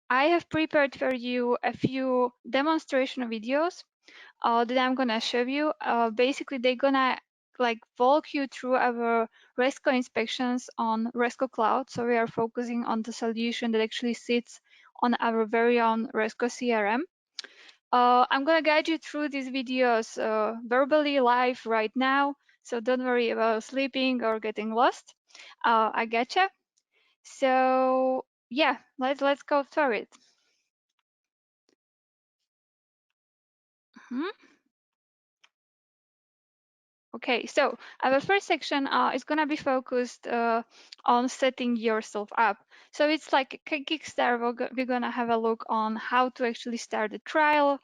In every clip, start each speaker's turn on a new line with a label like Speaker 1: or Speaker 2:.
Speaker 1: I have prepared for you a few demonstration videos that I'm gonna show you. Basically, they're gonna like walk you through our Resco inspections on Resco Cloud. So we are focusing on the solution that actually sits on our very own Resco CRM. I'm gonna guide you through these videos verbally live right now. So don't worry about sleeping or getting lost. I getcha. So yeah, let's go through it. Mhm. Okay, so our first section is gonna be focused on setting yourself up. So it's like a Kickstart. We're gonna have a look on how to actually start a trial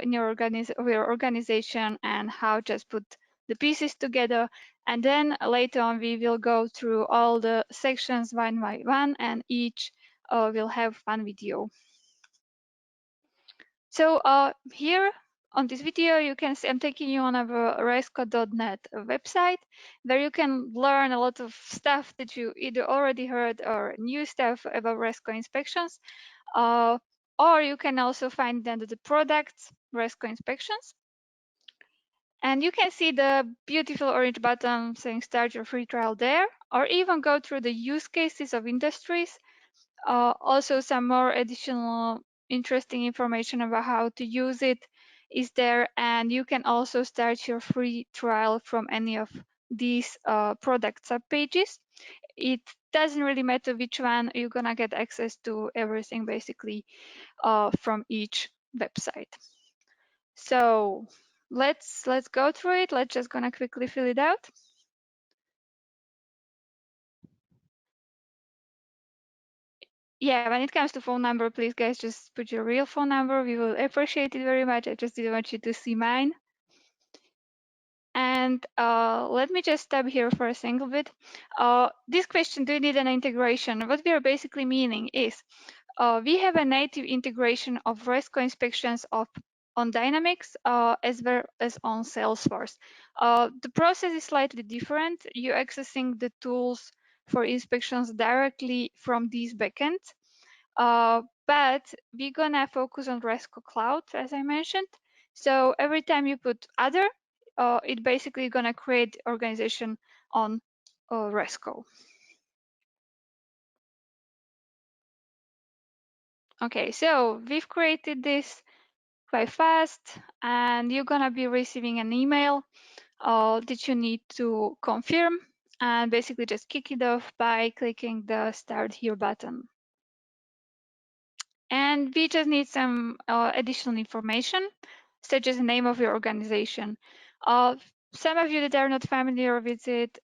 Speaker 1: in your organization and how just put the pieces together. And then later on, we will go through all the sections one by one, and each will have one video. So here on this video, you can see I'm taking you on our resco.net website, where you can learn a lot of stuff that you either already heard or new stuff about Resco inspections. Or you can also find under the products Resco inspections. And you can see the beautiful orange button saying start your free trial there, or even go through the use cases of industries. Also, some more additional interesting information about how to use it is there, and you can also start your free trial from any of these product subpages. It doesn't really matter which one, you're gonna get access to everything basically from each website. So let's go through it. Let's just gonna quickly fill it out. Yeah, when it comes to phone number, please guys just put your real phone number. We will appreciate it very much. I just didn't want you to see mine. And let me just stop here for a single bit. This question, do you need an integration? What we are basically meaning is we have a native integration of Resco inspections on Dynamics as well as on Salesforce. The process is slightly different. You're accessing the tools for inspections directly from these backends. But we're gonna focus on Resco Cloud, as I mentioned. So every time you put other, it basically gonna create organization on Resco. Okay, so we've created this quite fast, and you're gonna be receiving an email that you need to confirm, and basically just kick it off by clicking the Start Here button. And we just need some additional information, such as the name of your organization. Some of you that are not familiar with it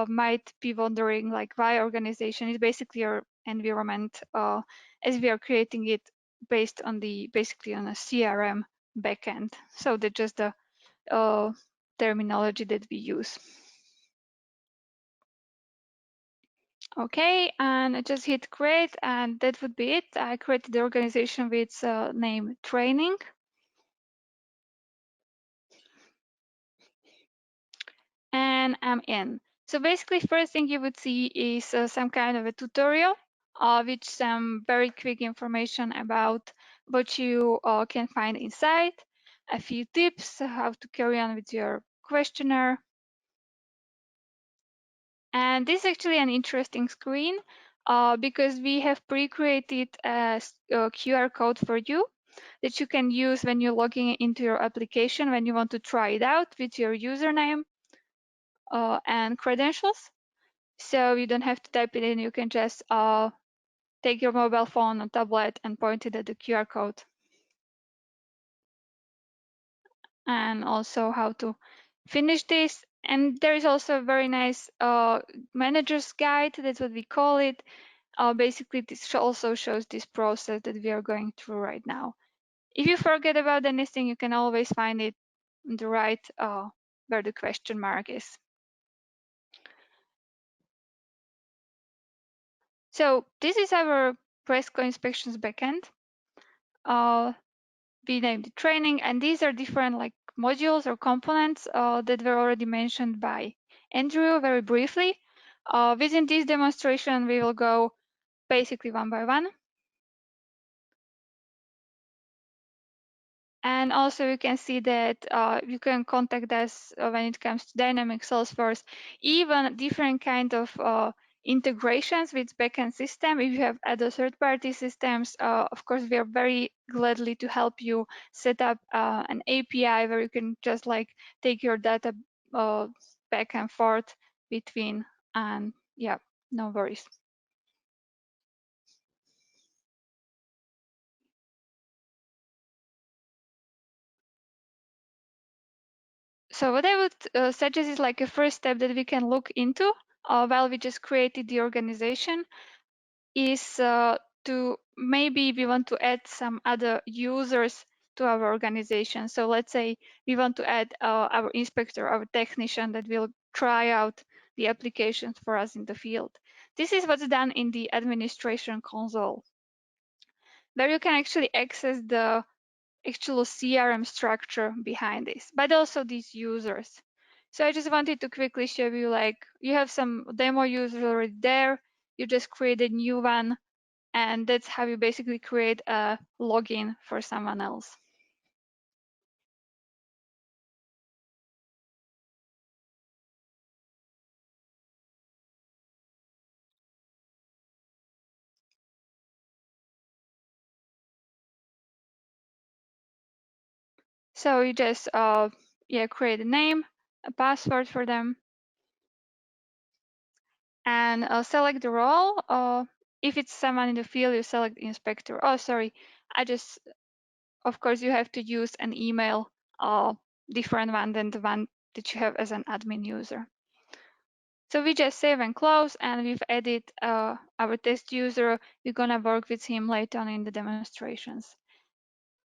Speaker 1: might be wondering, like, why organization is basically your environment, as we are creating it based on basically on a CRM backend. So that's just the terminology that we use. Okay, and I just hit create, and that would be it. I created the organization with name training. And I'm in. So basically, first thing you would see is some kind of a tutorial with some very quick information about what you can find inside, a few tips how to carry on with your questionnaire. And this is actually an interesting screen because we have pre-created a QR code for you that you can use when you're logging into your application when you want to try it out with your username and credentials. So you don't have to type it in, you can just take your mobile phone or tablet and point it at the QR code. And also how to finish this. And there is also a very nice manager's guide, that's what we call it. Basically, this also shows this process that we are going through right now. If you forget about anything, you can always find it on the right where the question mark is. So this is our Resco inspections backend. We named it training, and these are different like modules or components that were already mentioned by Andrew very briefly. Within this demonstration, we will go basically one by one. And also you can see that you can contact us when it comes to dynamic Salesforce, even different kind of integrations with backend system. If you have other third-party systems, of course, we are very gladly to help you set up an API where you can just like take your data back and forth between, and yeah, no worries. So what I would suggest is like a first step that we can look into while we just created the organization is to maybe we want to add some other users to our organization. So let's say we want to add our inspector, our technician that will try out the applications for us in the field. This is what's done in the administration console, where you can actually access the actual CRM structure behind this, but also these users. So I just wanted to quickly show you, like, you have some demo users already there, you just create a new one, and that's how you basically create a login for someone else. So you just create a name, a password for them, and select the role. If it's someone in the field, you select inspector. Oh, sorry, I just, of course, you have to use an email, different one than the one that you have as an admin user. So we just save and close, and we've added our test user. We're gonna work with him later on in the demonstrations.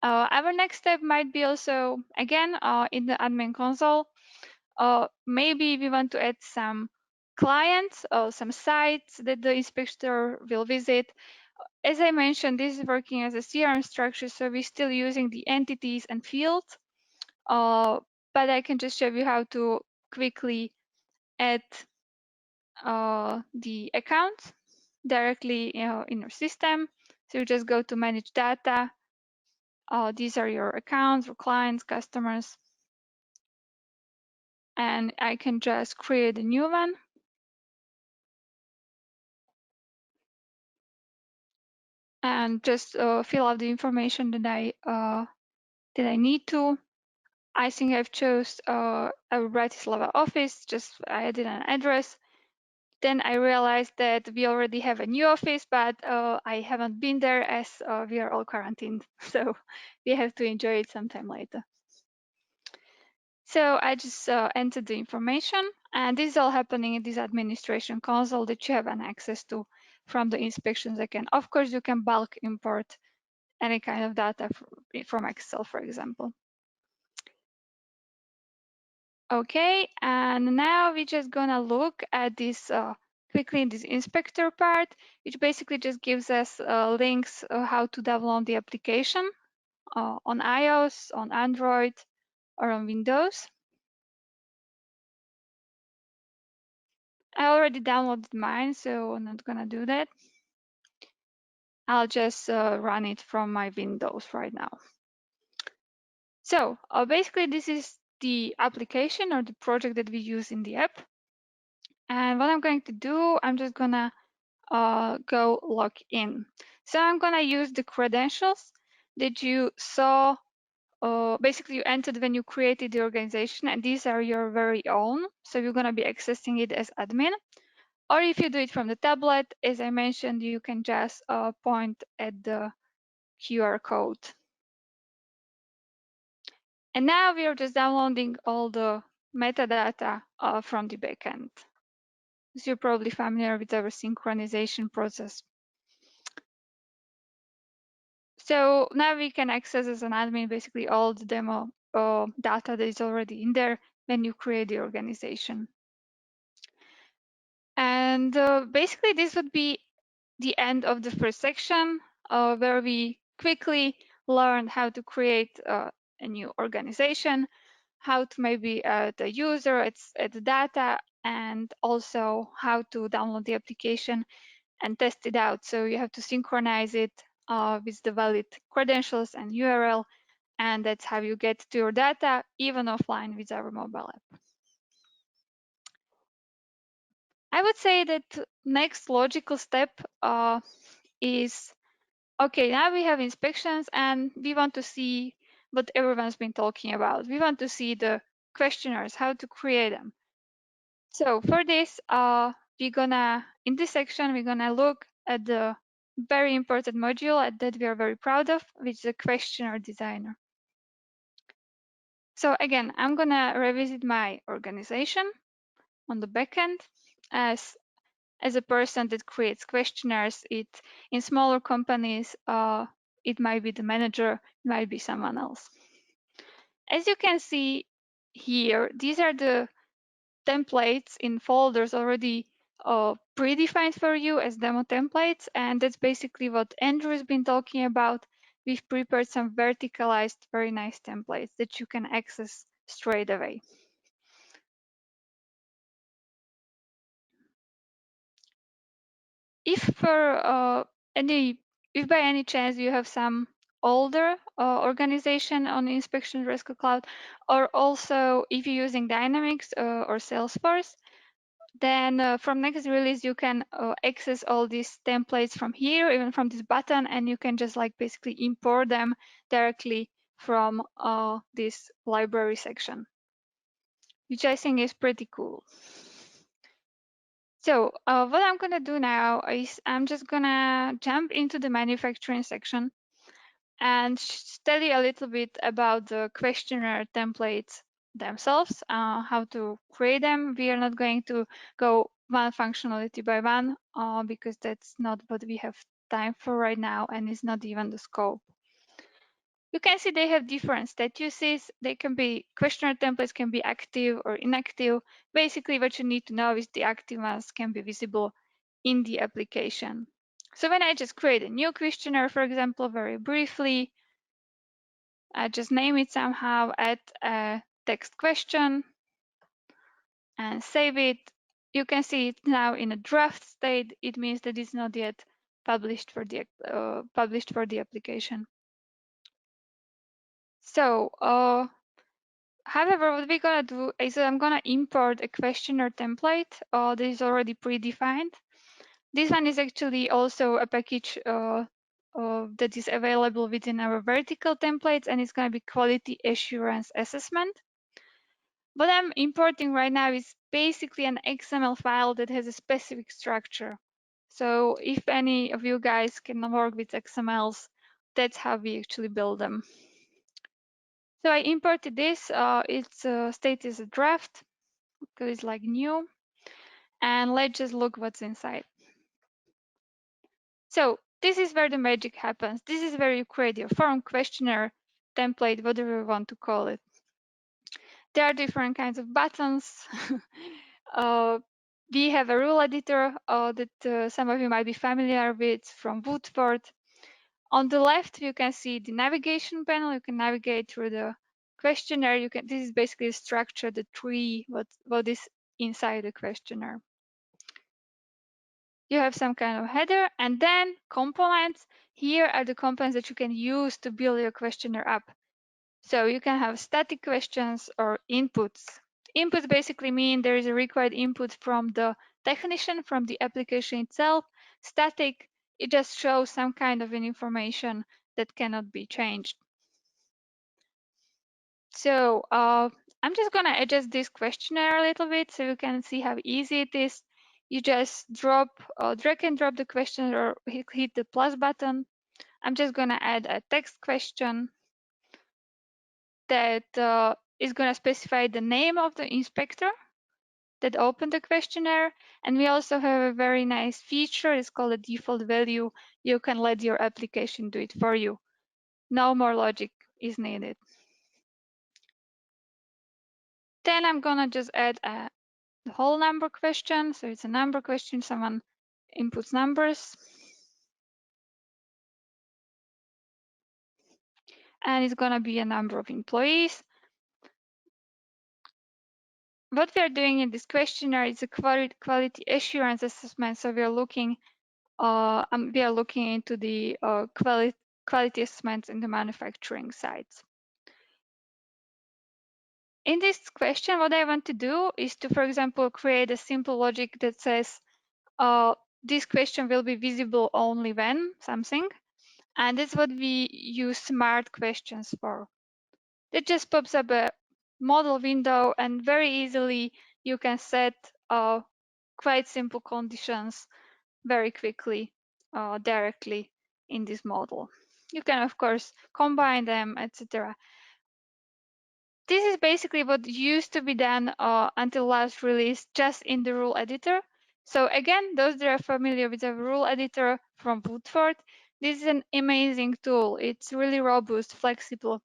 Speaker 1: Our next step might be also, again, in the admin console. Maybe we want to add some clients or some sites that the inspector will visit. As I mentioned, this is working as a CRM structure, so we're still using the entities and fields. But I can just show you how to quickly add the accounts directly in your system. So you just go to manage data. These are your accounts, your clients, customers. And I can just create a new one. And just fill out the information that I need to. I think I've chose a Bratislava office, just I added an address. Then I realized that we already have a new office, but I haven't been there as we are all quarantined. So we have to enjoy it sometime later. So I just entered the information, and this is all happening in this administration console that you have an access to from the inspections again. Of course, you can bulk import any kind of data from Excel, for example. Okay, and now we're just gonna look at this quickly in this inspector part, which basically just gives us links how to download the application on iOS, on Android, or on Windows. I already downloaded mine, so I'm not gonna do that. I'll just run it from my Windows right now. So basically this is the application or the project that we use in the app. And what I'm going to do, I'm just gonna go log in. So I'm gonna use the credentials that you saw. Basically, you entered when you created the organization, and these are your very own. So you're gonna be accessing it as admin. Or if you do it from the tablet, as I mentioned, you can just point at the QR code. And now we are just downloading all the metadata from the backend. So you're probably familiar with our synchronization process. So now we can access as an admin basically all the demo data that is already in there when you create the organization. And basically this would be the end of the first section where we quickly learned how to create a new organization, how to maybe add a user, add the data, and also how to download the application and test it out. So you have to synchronize it with the valid credentials and URL, And that's how you get to your data even offline with our mobile app. I would say that next logical step is, okay, now we have inspections and we want to see what everyone's been talking about. We want to see the questionnaires, how to create them. So for this, in this section, we're gonna look at the very important module that we are very proud of, which is the questionnaire designer. So again, I'm gonna revisit my organization on the backend as a person that creates questionnaires. In smaller companies, it might be the manager, it might be someone else. As you can see here, these are the templates in folders already predefined for you as demo templates, and that's basically what Andrew has been talking about. We've prepared some verticalized, very nice templates that you can access straight away. If by any chance you have some older organization on Inspection Resco Cloud, or also if you're using Dynamics or Salesforce, then from next release you can access all these templates from here, even from this button, and you can just like basically import them directly from this library section, which I think is pretty cool. So what I'm gonna do now is I'm just gonna jump into the manufacturing section and tell you a little bit about the questionnaire templates themselves, how to create them. We are not going to go one functionality by one because that's not what we have time for right now, and it's not even the scope. You can see they have different statuses. They can be, questionnaire templates can be active or inactive. Basically, what you need to know is the active ones can be visible in the application. So when I just create a new questionnaire, for example, very briefly, I just name it somehow, add a text question and save it. You can see it now in a draft state. It means that it's not yet published for the application. So, however, what we're gonna do is I'm gonna import a questionnaire template that is already predefined. This one is actually also a package that is available within our vertical templates, and it's gonna be quality assurance assessment. What I'm importing right now is basically an XML file that has a specific structure. So if any of you guys can work with XMLs, that's how we actually build them. So I imported this. Its state is a draft, because it's like new. And let's just look what's inside. So this is where the magic happens. This is where you create your form, questionnaire, template, whatever you want to call it. There are different kinds of buttons. We have a rule editor that some of you might be familiar with from Woodford. On the left, you can see the navigation panel. You can navigate through the questionnaire. This is basically a structure, the tree, what is inside the questionnaire. You have some kind of header, and then components. Here are the components that you can use to build your questionnaire up. So you can have static questions or inputs. Inputs basically mean there is a required input from the technician, from the application itself. Static, it just shows some kind of an information that cannot be changed. So I'm just gonna adjust this questionnaire a little bit so you can see how easy it is. You just drag and drop the questionnaire or hit the plus button. I'm just gonna add a text question that is going to specify the name of the inspector that opened the questionnaire. And we also have a very nice feature. It's called a default value. You can let your application do it for you. No more logic is needed. Then I'm going to just add a whole number question. So it's a number question. Someone inputs numbers. And it's going to be a number of employees. What we are doing in this questionnaire is a quality assurance assessment. So we are looking into the quality assessments in the manufacturing sites. in this question, what I want to do is to, for example, create a simple logic that says this question will be visible only when something. And that's what we use smart questions for. It just pops up a model window, and very easily you can set quite simple conditions very quickly directly in this model. You can, of course, combine them, etc. This is basically what used to be done until last release just in the rule editor. So again, those that are familiar with the rule editor from Woodford, this is an amazing tool. It's really robust, flexible.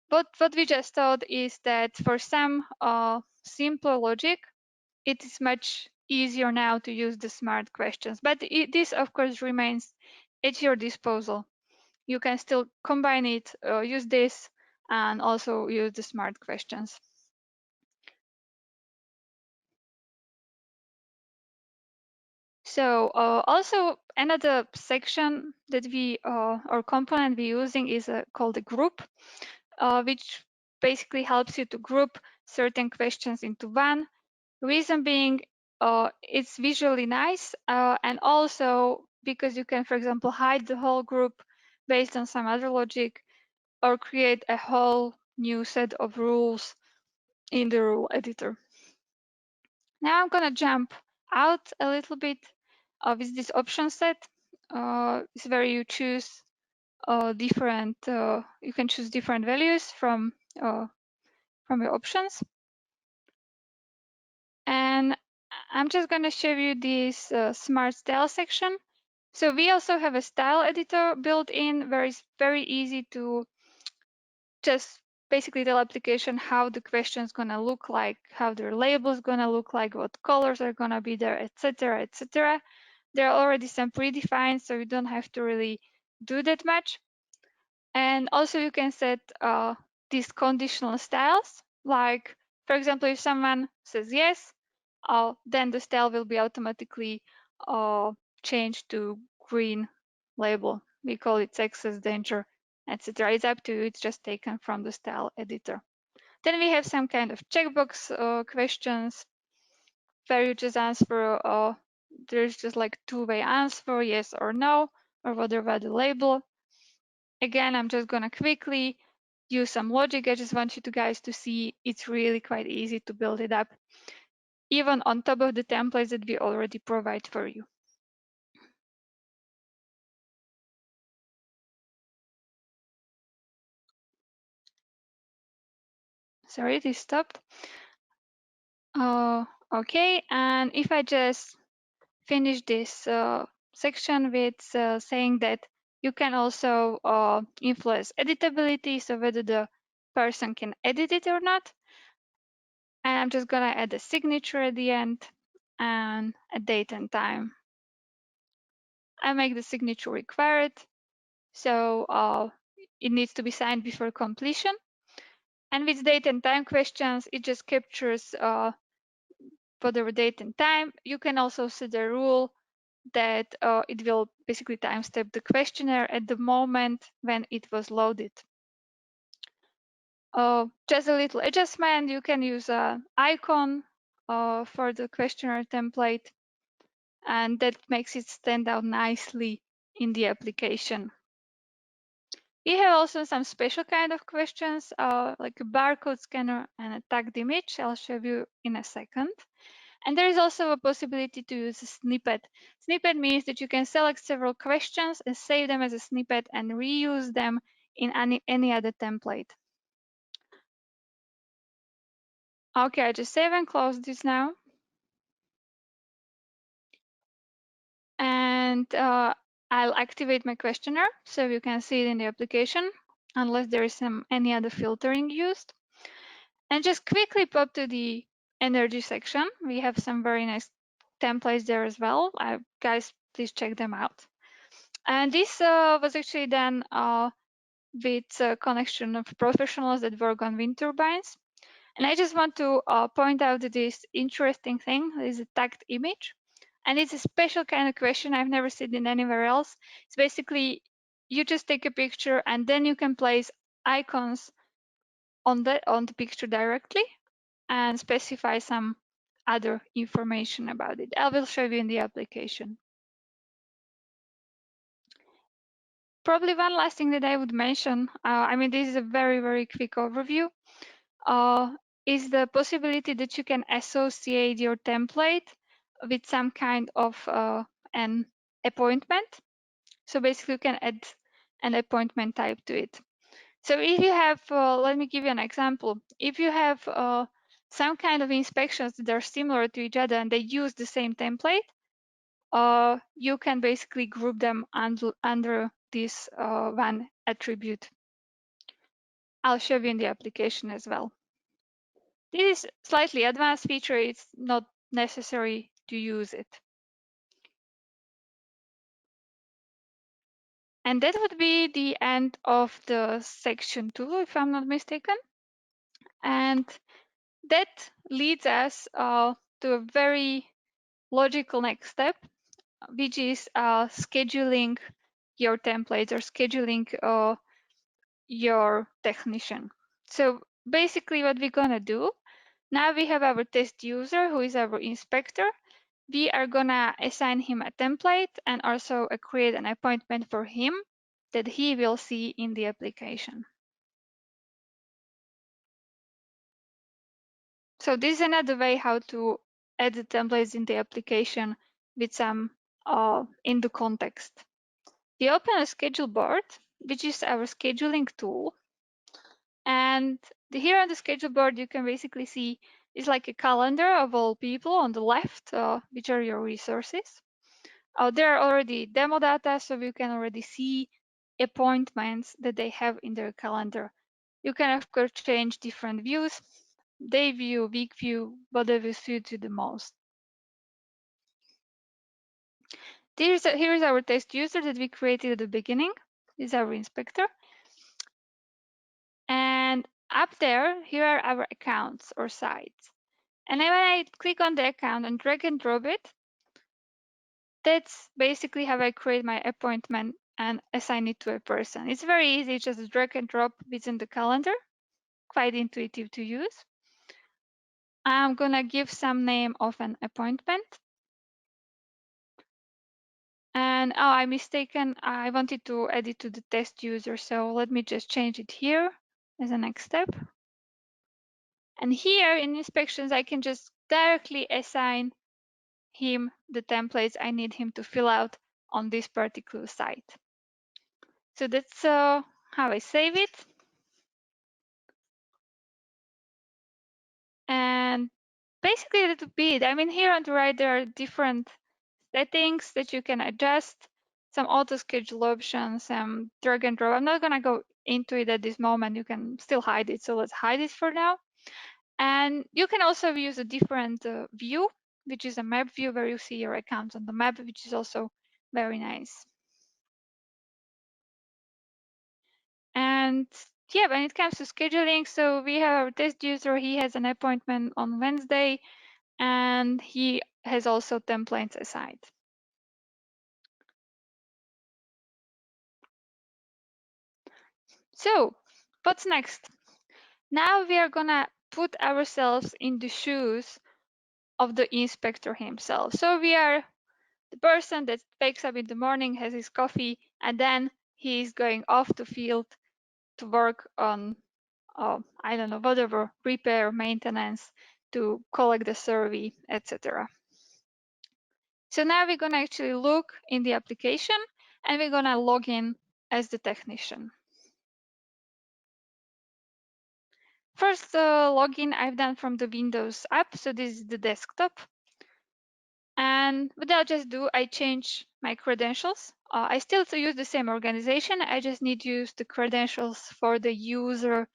Speaker 1: But what we just thought is that for some simpler logic, it is much easier now to use the smart questions. But this, of course, remains at your disposal. You can still combine it, use this, and also use the smart questions. So also another section that we or component we're using is called a group, which basically helps you to group certain questions into one. Reason being, it's visually nice, and also because you can, for example, hide the whole group based on some other logic, or create a whole new set of rules in the rule editor. Now I'm gonna jump out a little bit with this option set. It's where you choose different, you can choose different values from your options. And I'm just gonna show you this smart style section. So we also have a style editor built in where it's very easy to just basically tell application how the question is gonna look like, how their label is gonna look like, what colors are gonna be there, etc., etc. There are already some predefined, so you don't have to really do that much. And also you can set these conditional styles, like, for example, if someone says yes, then the style will be automatically changed to green label. We call it excess danger, etc. It's up to you. It's just taken from the style editor. Then we have some kind of checkbox questions where you just answer, there's just like two-way answer, yes or no, or whatever the label. Again, I'm just gonna quickly use some logic. I just want you guys to see it's really quite easy to build it up, even on top of the templates that we already provide for you. Sorry, this stopped. Okay, and if I just finish this section with saying that you can also influence editability, so whether the person can edit it or not. And I'm just gonna add a signature at the end and a date and time. I make the signature required, so it needs to be signed before completion. And with date and time questions, it just captures whatever date and time. You can also set a rule that it will basically timestamp the questionnaire at the moment when it was loaded. Just a little adjustment, you can use an icon for the questionnaire template, and that makes it stand out nicely in the application. We have also some special kind of questions, like a barcode scanner and a tagged image. I'll show you in a second. And there is also a possibility to use a snippet. Snippet means that you can select several questions and save them as a snippet and reuse them in any other template. Okay, I just save and close this now. And I'll activate my questionnaire so you can see it in the application, unless there is any other filtering used. And just quickly pop to the energy section. We have some very nice templates there as well. Guys, please check them out. And this was actually done with a connection of professionals that work on wind turbines. And I just want to point out this interesting thing. Is a tagged image. And it's a special kind of question I've never seen it anywhere else. It's basically you just take a picture and then you can place icons on the picture directly and specify some other information about it. I will show you in the application. Probably one last thing that I would mention, I mean, this is a very, very quick overview, is the possibility that you can associate your template with some kind of an appointment. So basically you can add an appointment type to it. So if you have, let me give you an example. If you have some kind of inspections that are similar to each other and they use the same template, you can basically group them under this one attribute. I'll show you in the application as well. This is slightly advanced feature. It's not necessary to use it. And that would be the end of the section 2, if I'm not mistaken. And that leads us to a very logical next step, which is scheduling your templates or scheduling your technician. So basically what we're gonna do, now we have our test user who is our inspector. We are gonna assign him a template and also create an appointment for him that he will see in the application. So this is another way how to add the templates in the application with some in the context. We open a schedule board, which is our scheduling tool. And here on the schedule board, you can basically see it's like a calendar of all people on the left, which are your resources. There are already demo data, so you can already see appointments that they have in their calendar. You can, of course, change different views, day view, week view, whatever suits you the most. Here's our test user that we created at the beginning. This is our inspector. And up there, here are our accounts or sites. And then when I click on the account and drag and drop it, that's basically how I create my appointment and assign it to a person. It's very easy, just drag and drop within the calendar, quite intuitive to use. I'm gonna give some name of an appointment. And oh, I mistaken, I wanted to add it to the test user, so let me just change it here as a next step. And here in inspections, I can just directly assign him the templates I need him to fill out on this particular site. So that's how I save it. And basically that would be it. I mean, here on the right, there are different settings that you can adjust, some auto schedule options, some drag and drop. I'm not gonna go into it at this moment. You can still hide it. So let's hide it for now. And you can also use a different view, which is a map view where you see your accounts on the map, which is also very nice. And yeah, when it comes to scheduling, so we have our test user, he has an appointment on Wednesday, and he has also templates assigned. So what's next? Now we are gonna put ourselves in the shoes of the inspector himself. So we are the person that wakes up in the morning, has his coffee, and then he is going off the field to work on, I don't know, whatever, repair, maintenance, to collect the survey, etc. So now we're gonna actually look in the application and we're gonna log in as the technician. First login I've done from the Windows app, so this is the desktop. And what I'll just do, I change my credentials. I still use the same organization, I just need to use the credentials for the user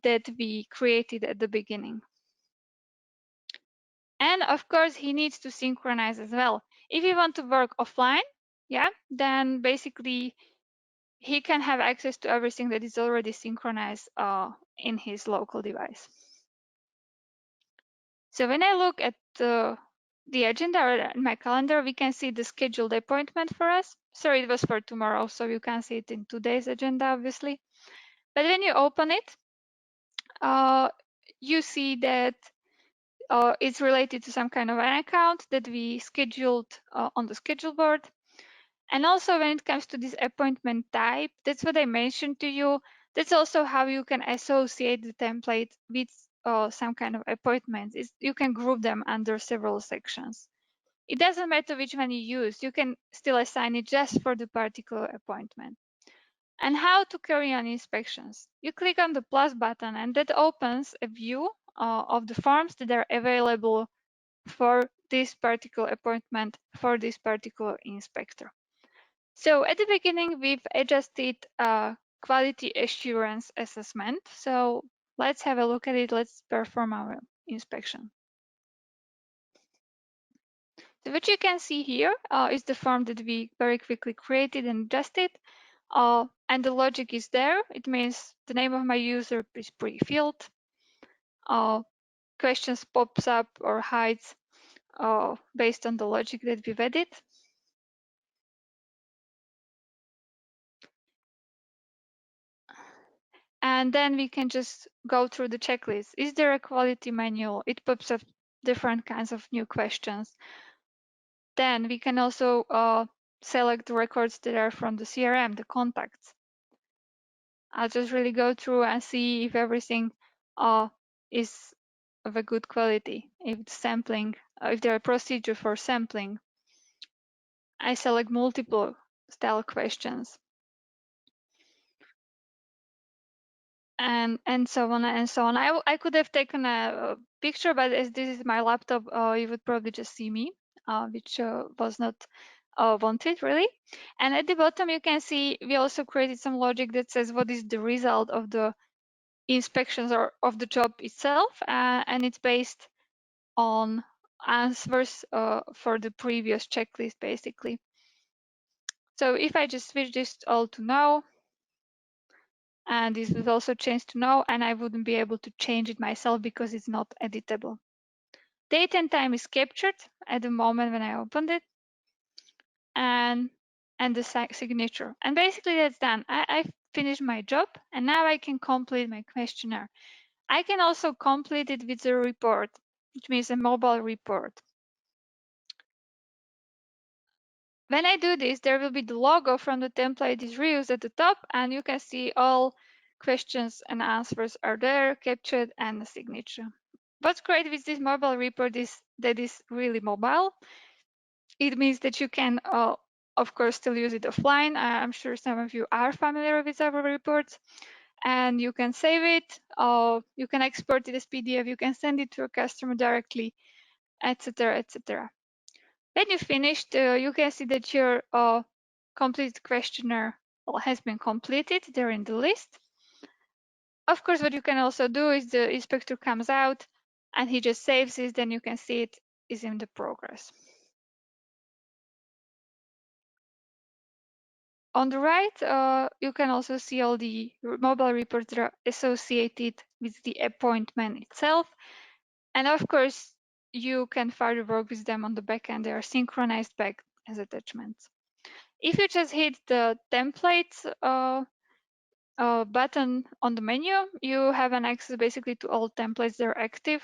Speaker 1: that we created at the beginning. And of course, he needs to synchronize as well. If you want to work offline, yeah, then basically he can have access to everything that is already synchronized in his local device. So when I look at the agenda or my calendar, we can see the scheduled appointment for us. Sorry, it was for tomorrow, so you can see it in today's agenda, obviously. But when you open it, you see that it's related to some kind of an account that we scheduled on the schedule board. And also when it comes to this appointment type, that's what I mentioned to you. That's also how you can associate the template with some kind of appointments. You can group them under several sections. It doesn't matter which one you use. You can still assign it just for the particular appointment. And how to carry on inspections. You click on the plus button and that opens a view of the forms that are available for this particular appointment for this particular inspector. So at the beginning, we've adjusted quality assurance assessment. So let's have a look at it. Let's perform our inspection. So what you can see here is the form that we very quickly created and adjusted. And the logic is there. It means the name of my user is pre-filled. Questions pops up or hides based on the logic that we've added. And then we can just go through the checklist. Is there a quality manual? It pops up different kinds of new questions. Then we can also select the records that are from the CRM, the contacts. I'll just really go through and see if everything is of a good quality. If the sampling, if there are procedure for sampling, I select multiple style questions. And so on and so on. I could have taken a picture, but as this is my laptop, you would probably just see me, which was not wanted really. And at the bottom, you can see we also created some logic that says what is the result of the inspections or of the job itself, and it's based on answers for the previous checklist, basically. So if I just switch this all to no, and this was also changed to no, and I wouldn't be able to change it myself because it's not editable. Date and time is captured at the moment when I opened it, and the signature. And basically that's done. I finished my job, and now I can complete my questionnaire. I can also complete it with a report, which means a mobile report. When I do this, there will be the logo from the template is reused at the top, and you can see all questions and answers are there, captured, and the signature. What's great with this mobile report is that it's really mobile. It means that you can, of course, still use it offline. I'm sure some of you are familiar with our reports, and you can save it, you can export it as PDF, you can send it to a customer directly, etc., etc. When you finished, you can see that your complete questionnaire has been completed there in the list. Of course, what you can also do is the inspector comes out and he just saves this, then you can see it is in the progress. On the right, you can also see all the mobile reports that are associated with the appointment itself. And of course, you can further work with them on the back end. They are synchronized back as attachments. If you just hit the templates button on the menu, you have an access basically to all templates that are active.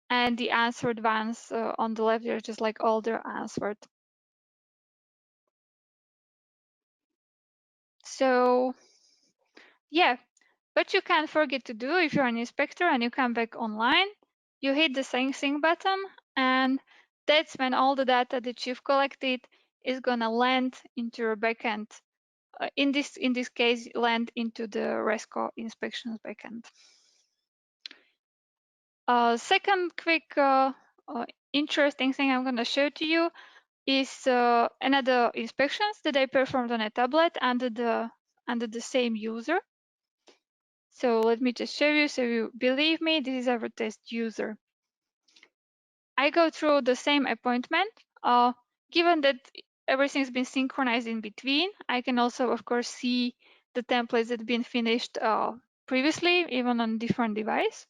Speaker 1: And the answered ones on the left, they're just like all they're answered. So yeah, what you can't forget to do if you're an inspector and you come back online, you hit the sync button, and that's when all the data that you've collected is gonna land into your backend. In this case, land into the Resco inspections backend. Second quick interesting thing I'm gonna show to you is another inspections that I performed on a tablet under the same user. So let me just show you so you believe me, this is our test user. I go through the same appointment. Given that everything's been synchronized in between, I can also, of course, see the templates that have been finished previously, even on different device.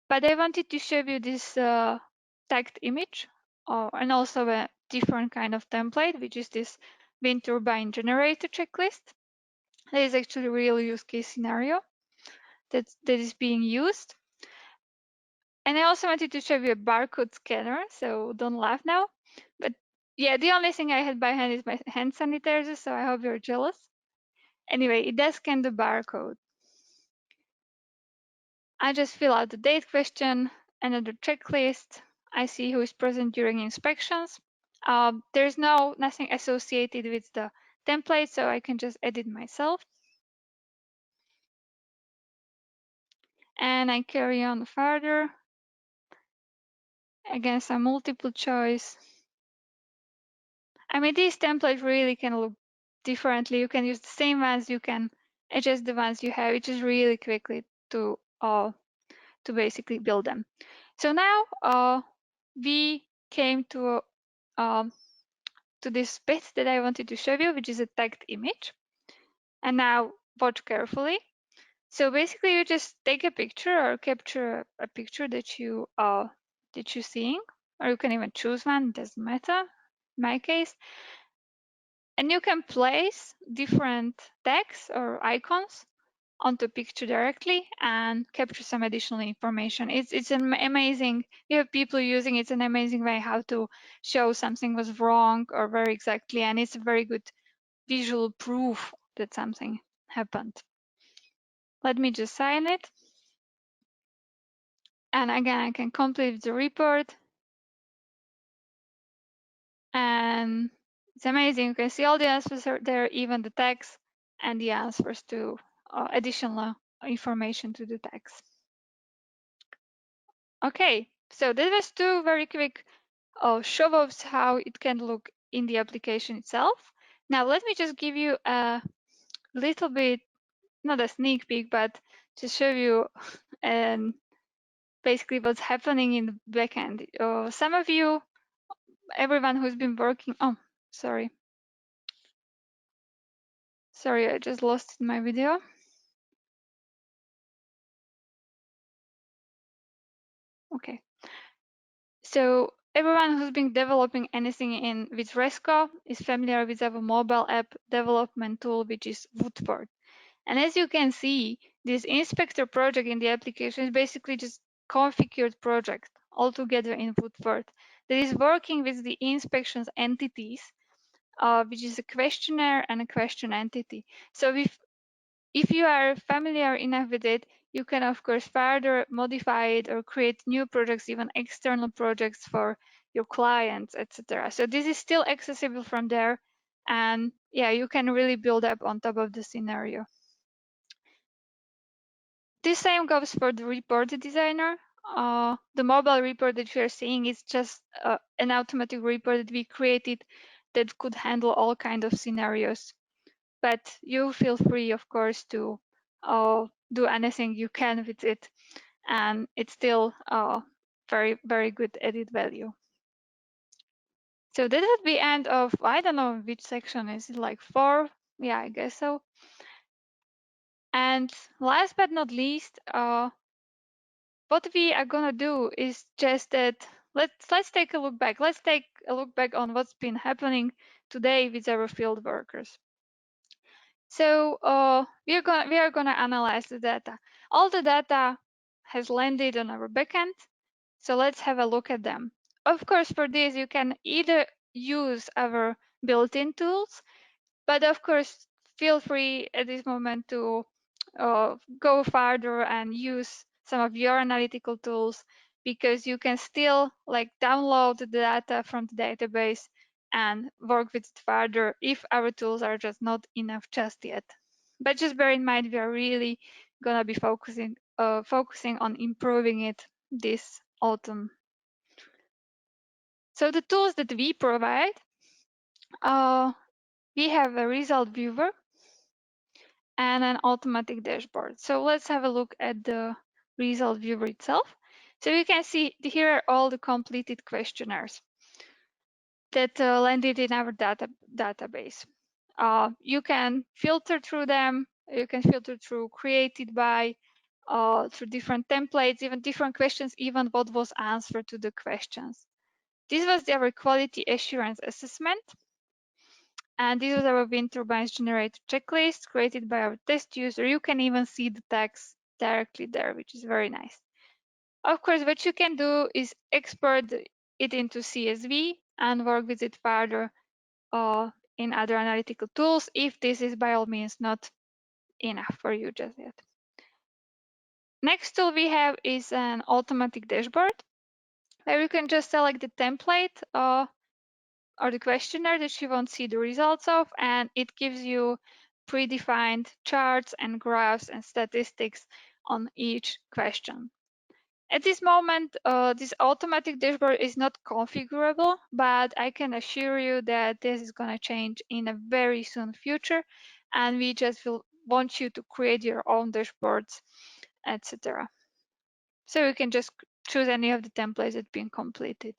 Speaker 1: But I wanted to show you this tagged image and also a different kind of template, which is this wind turbine generator checklist. That is actually a real use case scenario that is being used. And I also wanted to show you a barcode scanner, so don't laugh now. But yeah, the only thing I had by hand is my hand sanitizer, so I hope you're jealous. Anyway, it does scan the barcode. I just fill out the date question, another checklist. I see who is present during inspections. There's nothing associated with the template, so I can just edit myself. And I carry on further. Again, some multiple choice. I mean, these templates really can look differently. You can use the same ones, you can adjust the ones you have, which is really quickly to basically build them. So now we came to this bit that I wanted to show you, which is a tagged image. And now watch carefully. So basically, you just take a picture or capture a picture that you're seeing, or you can even choose one. It doesn't matter. In my case, and you can place different tags or icons onto picture directly and capture some additional information. It's an amazing. You have people using it. It's an amazing way how to show something was wrong or very exactly, and it's a very good visual proof that something happened. Let me just sign it. And again, I can complete the report. And it's amazing. You can see all the answers are there, even the tags and the answers to additional information to the tags. Okay, so that was two very quick show-offs how it can look in the application itself. Now let me just give you a little bit, not a sneak peek, but to show you and basically what's happening in the backend. Some of you, everyone who's been working, oh, sorry, I just lost my video. Okay, so everyone who's been developing anything in with Resco is familiar with our mobile app development tool, which is Woodward. And as you can see, this inspector project in the application is basically just configured project altogether in Woodward that is working with the inspections entities, which is a questionnaire and a question entity. So if you are familiar enough with it, you can of course further modify it or create new projects, even external projects for your clients, etc. So this is still accessible from there, and yeah, you can really build up on top of the scenario. This same goes for the report designer. The mobile report that you are seeing is just an automatic report that we created that could handle all kinds of scenarios. But you feel free, of course, to do anything you can with it, and it's still very, very good added value. So that would be end of, I don't know which section is it, like 4? Yeah, I guess so. And last but not least, what we are gonna do is just that let's take a look back. Let's take a look back on what's been happening today with our field workers. So we are gonna analyze the data. All the data has landed on our backend. So let's have a look at them. Of course, for this you can either use our built-in tools, but of course, feel free at this moment to go further and use some of your analytical tools, because you can still like download the data from the database and work with it further if our tools are just not enough just yet. But just bear in mind, we are really gonna be focusing on improving it this autumn. So the tools that we provide, we have a result viewer and an automatic dashboard. So let's have a look at the result viewer itself. So you can see here are all the completed questionnaires that landed in our database. You can filter through them. You can filter through created by, through different templates, even different questions, even what was answered to the questions. This was our quality assurance assessment. And this was our wind turbines generator checklist created by our test user. You can even see the tags directly there, which is very nice. Of course, what you can do is export it into CSV and work with it further in other analytical tools if this is by all means not enough for you just yet. Next tool we have is an automatic dashboard where you can just select the template or the questionnaire that you want to see the results of, and it gives you predefined charts and graphs and statistics on each question. At this moment, this automatic dashboard is not configurable, but I can assure you that this is going to change in a very soon future, and we just will want you to create your own dashboards, etc. So you can just choose any of the templates that have been completed.